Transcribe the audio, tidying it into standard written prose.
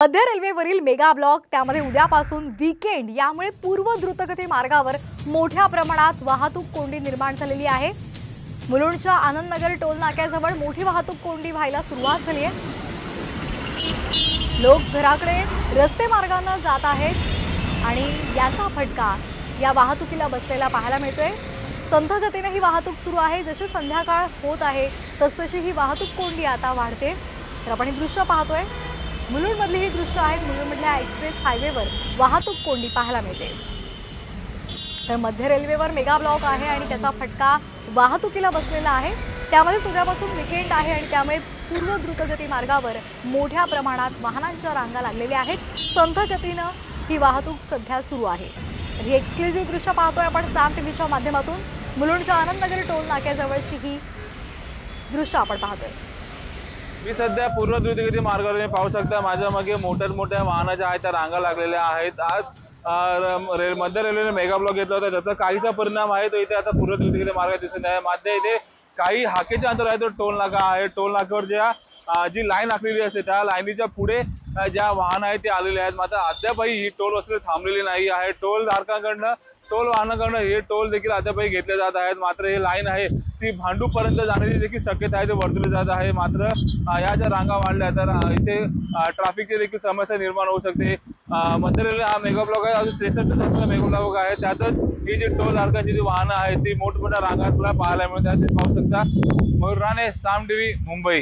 मध्य रेल्वेवरील mega block त्यामध्ये उद्यापासून वीकेंड यामुळे पूर्व द्रुतगती मार्गावर मोठ्या प्रमाणात वाहतूक कोंडी निर्माण झालेली आहे। मुलुंडच्या आनंदनगर टोल नाक्याजवळ मोठी वाहतूक कोंडी व्हायला सुरुवात झाली आहे। लोक घराकडे रस्ते मार्गाने जात आहेत आणि याचा फटका या वाहतुकीला बसलेला पाहायला मिळतोय। संथ गतीने ही वाहतूक सुरू आहे। जशी संध्याकाळ होत आहे तसतशी ही वाहतूक कोंडी आता वाढते। तर आपण हे दृश्य पाहतोय। मुलुंड मधली ही दृश्य आहेत। मुलुंड मधल्या एक्सप्रेस हायवेवर वाहतूक कोंडी पाहायला मिळते। तर मध्य रेल्वेवर मेगा ब्लॉक आहे आणि त्याचा फटका वाहतुकीला बसलेला आहे। त्यामध्ये उद्यापासून वीकेंड आहे आणि त्यामुळे पूर्व द्रुतगती मार्गावर मोठ्या प्रमाणात वाहनांच्या रांगा लागलेल्या आहेत। संथ गतीने ही वाहतूक सध्या सुरू आहे। ही एक्सक्लुझिव्ह दृश्य पाहतोय आपण साम टीव्हीच्या माध्यमातून। मुलुंडच्या आनंदनगर टोल नाक्याजवळची ही दृश्य आपण पाहतोय। मी सध्या पूर्व द्रुतगती मार्गावर पाहू शकता। माझ्या मागे मोठ्या वाहनाच्या आहेत त्या रांगा लागलेल्या आहेत। आज मध्य रेल्वेने मेगा ब्लॉक घेतला होता, त्याचा काहीसा परिणाम आहे तो इथे आता पूर्व द्रुतगती मार्ग दिसत आहे। मध्ये इथे काही हाकेच्या अंतर आहे तो टोल नाका आहे। टोल नाक्यावर जी लाईन आखलेली असते त्या लाईनीच्या पुढे ज्या वाहन आहेत ते आलेले आहेत। मात्र अद्यापही ही टोल वसूली थांबलेली नाही आहे। टोल धारकांकडून टोल वाहनाकडून हे टोल देखील अद्यापही घेतले जात आहेत। मात्र ही लाईन आहे ती भांडूपर्यंत जाण्याची देखील शक्यता आहे, ते वर्तवली जात आहे। मात्र या ज्या रांगा वाढल्या तर इथे ट्रॅफिकची देखील समस्या निर्माण होऊ शकते। मध्य रेल्वे हा मेगा ब्लॉक आहे, अजून 63 तासाचा मेगा ब्लॉक आहे। त्यातच ही जी टोल धारकांची जी वाहनं आहेत ती मोठमोठ्या रांगा तुला पाहायला मिळतात, ते पाहू शकता। मयूर राणे, साम टीव्ही, मुंबई।